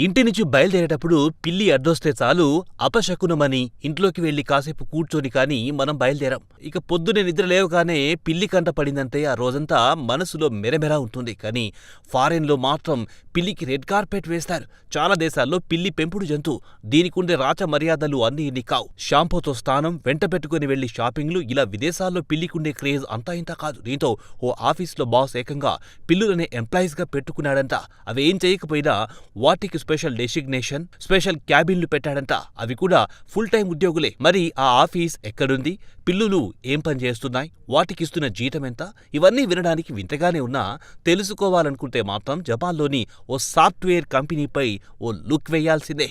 ఇంటి నుంచి బయలుదేరేటప్పుడు పిల్లి అడ్డొస్తే చాలు అపశకునమని ఇంట్లోకి వెళ్లి కాసేపు కూర్చొని కానీ మనం బయలుదేరాం. ఇక పొద్దునే నిద్ర లేవగానే పిల్లి కంట పడిందంటే ఆ రోజంతా మనసులో మెరమెరా ఉంటుంది. కానీ ఫారెన్లో మాత్రం పిల్లికి రెడ్ కార్పెట్ వేస్తారు. చాలా దేశాల్లో పిల్లి పెంపుడు జంతువు. దీనికుండే రాచ మర్యాదలు అన్నీ ఇన్ని కావు. షాంపూతో స్నానం, వెంట పెట్టుకుని వెళ్లి షాపింగ్లు, ఇలా విదేశాల్లో పిల్లికుండే క్రేజ్ అంతా ఇంతా కాదు. దీంతో ఓ ఆఫీస్లో బాస్ ఏకంగా పిల్లులనే ఎంప్లాయీస్ గా పెట్టుకున్నాడంట. అవేం చేయకపోయినా వాటికి స్పెషల్ డెసిగ్నేషన్, స్పెషల్ క్యాబిన్లు పెట్టాడంట. అవి కూడా ఫుల్ టైం ఉద్యోగులే. మరి ఆ ఆఫీస్ ఎక్కడుంది? పిల్లులు ఏం పని చేస్తున్నాయి? వాటికిస్తున్న జీతం ఎంత? ఇవన్నీ వినడానికి వింతగానే ఉన్నా తెలుసుకోవాలనుకుంటే మాత్రం జపాన్లోని ఓ సాఫ్ట్వేర్ కంపెనీపై ఓ లుక్ వేయాల్సిందే.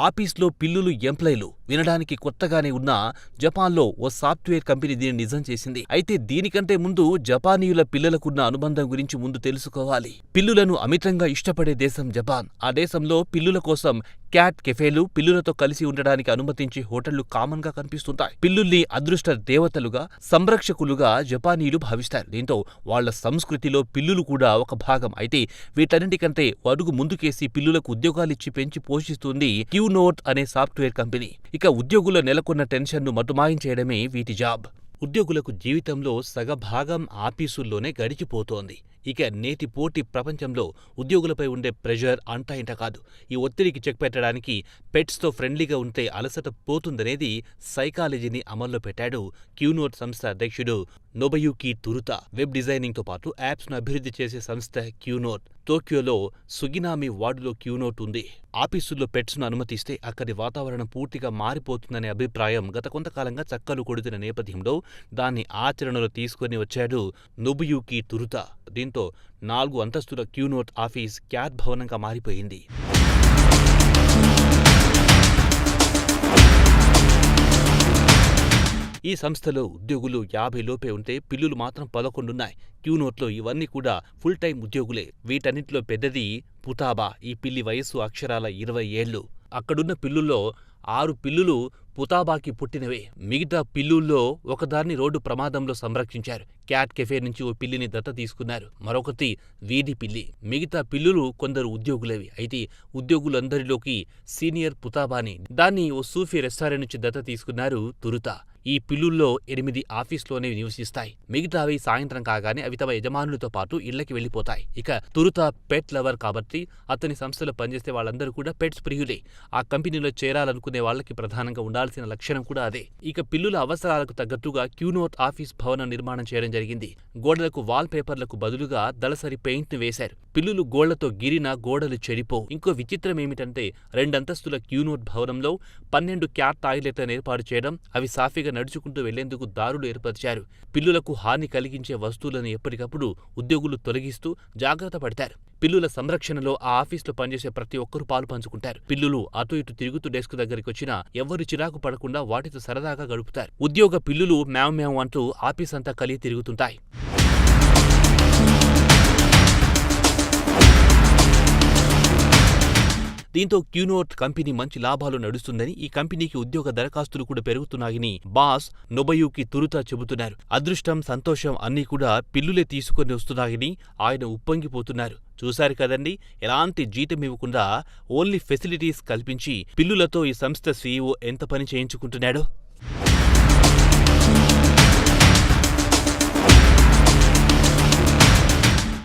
ఆఫీస్లో పిల్లులు ఎంప్లాయీలు వినడానికి కొత్తగానే ఉన్నా జపాన్లో ఓ సాఫ్ట్వేర్ కంపెనీ దీన్ని నిజం చేసింది. అయితే దీనికంటే ముందు జపానీయుల పిల్లలకున్న అనుబంధం గురించి ముందు తెలుసుకోవాలి. పిల్లులను అమితంగా ఇష్టపడే దేశం జపాన్. ఆ దేశంలో పిల్లుల కోసం క్యాట్ కెఫేలు, పిల్లులతో కలిసి ఉండడానికి అనుమతించే హోటళ్లు కామన్ గా కనిపిస్తుంటాయి. పిల్లుల్ని అదృష్ట దేవతలుగా, సంరక్షకులుగా జపానీయులు భావిస్తారు. దీంతో వాళ్ల సంస్కృతిలో పిల్లులు కూడా ఒక భాగం. అయితే వీటన్నిటికంటే అడుగు ముందుకేసి పిల్లులకు ఉద్యోగాలిచ్చి పెంచి పోషిస్తుంది క్యూనోట్ అనే సాఫ్ట్వేర్ కంపెనీ. ఇక ఉద్యోగుల నెలకొన్న టెన్షన్ను మటుమాయించేయడమే వీటి జాబ్. ఉద్యోగులకు జీవితంలో సగభాగం ఆఫీసుల్లోనే గడిచిపోతోంది. ఇక నేటి పోటీ ప్రపంచంలో ఉద్యోగులపై ఉండే ప్రెషర్ అంతా ఇంట కాదు. ఈ ఒత్తిడికి చెక్ పెట్టడానికి పెట్స్తో ఫ్రెండ్లీగా ఉంటే అలసట పోతుందనేది సైకాలజీని అమల్లో పెట్టాడు క్యూనోట్ సంస్థ అధ్యక్షుడు నొబయుకి తురుతా. వెబ్ డిజైనింగ్తో పాటు యాప్స్ను అభివృద్ధి చేసే సంస్థ క్యూనోట్. టోక్యోలో సుగినామి వార్డులో క్యూనోట్ ఉంది. ఆఫీసుల్లో పెట్స్ను అనుమతిస్తే అక్కడి వాతావరణం పూర్తిగా మారిపోతుందనే అభిప్రాయం గత కొంతకాలంగా చక్కలు కొడుతున్న నేపథ్యంలో దాన్ని ఆచరణలో తీసుకొని వచ్చాడు నొబుయుకి తురుతా. దీంతో 4 అంతస్తుల క్యూనోట్ ఆఫీస్ క్యాట్ భవనంగా మారిపోయింది. ఈ సంస్థలో ఉద్యోగులు 50 లోపే ఉంటే పిల్లులు మాత్రం 11 ఉన్నాయి. క్యూనోట్లో ఇవన్నీ కూడా ఫుల్ టైం ఉద్యోగులే. వీటన్నిటిలో పెద్దది పుతాబా. ఈ పిల్లి వయస్సు అక్షరాల 20 ఏళ్లు. అక్కడున్న పిల్లుల్లో 6 పిల్లులు పుతాబాకి పుట్టినవే. మిగతా పిల్లుల్లో ఒకదాన్ని రోడ్డు ప్రమాదంలో సంరక్షించారు. క్యాట్ కెఫే నుంచి ఓ పిల్లిని దత్త తీసుకున్నారు. మరొకటి వీధి పిల్లి. మిగతా పిల్లులు కొందరు ఉద్యోగులవి. అయితే ఉద్యోగులందరిలోకి సీనియర్ పుతాబాని. దాన్ని ఓ సూఫీ రెస్టారెంట్ నుంచి దత్త తీసుకున్నారు తురుతా. ఈ పిల్లుల్లో 8 ఆఫీస్లోనే నివసిస్తాయి. మిగతావి సాయంత్రం కాగానే అవి తమ యజమానులతో పాటు ఇళ్లకి వెళ్లిపోతాయి. ఇక తురుతా పెట్ లవర్ కాబట్టి అతని సంస్థలో పనిచేసే వాళ్ళందరూ కూడా పెట్స్ ప్రియులే. ఆ కంపెనీలో చేరాలనుకునే వాళ్ళకి ప్రధానంగా ఉండాల్సిన లక్షణం కూడా అదే. ఇక పిల్లుల అవసరాలకు తగ్గట్టుగా క్యూనోట్ ఆఫీస్ భవనం నిర్మాణం చేయడం జరిగింది. గోడలకు వాల్ పేపర్లకు బదులుగా దళసరి పెయింట్ ను వేశారు. పిల్లులు గోళ్లతో గిరిన గోడలు చెడిపోవు. ఇంకో విచిత్రం ఏమిటంటే 2 అంతస్తుల క్యూనోట్ భవనంలో 12 క్యాట్ టాయిలెట్లను ఏర్పాటు చేయడం, అవి సాఫీగా నడుచుకుంటూ వెళ్లేందుకు దారులు ఏర్పరిచారు. పిల్లులకు హాని కలిగించే వస్తువులను ఎప్పటికప్పుడు ఉద్యోగులు తొలగిస్తూ జాగ్రత్త పడతారు. పిల్లుల సంరక్షణలో ఆ ఆఫీసులో పనిచేసే ప్రతి ఒక్కరూ పాలు పంచుకుంటారు. పిల్లులు అటు ఇటు తిరుగుతూ డెస్క్ దగ్గరికి వచ్చినా ఎవ్వరు చిరాకు పడకుండా వాటితో సరదాగా గడుపుతారు. ఉద్యోగ పిల్లులు మ్యావ్ మ్యావ్ అంటూ ఆఫీస్ అంతా కలిగి తిరుగుతుంటాయి. దీంతో క్యూనోట్ కంపెనీ మంచి లాభాలు నడుస్తుందని, ఈ కంపెనీకి ఉద్యోగ దరఖాస్తులు కూడా పెరుగుతున్నాయని బాస్ నొబయుకి తురుతా చెబుతున్నారు. అదృష్టం, సంతోషం అన్నీ కూడా పిల్లులే తీసుకొని వస్తున్నాయని ఆయన ఉప్పొంగిపోతున్నారు. చూశారు కదండి, ఎలాంటి జీతం ఇవ్వకుండా ఓన్లీ ఫెసిలిటీస్ కల్పించి పిల్లులతో ఈ సంస్థ సీఈఓ ఎంత పని చేయించుకుంటున్నాడో.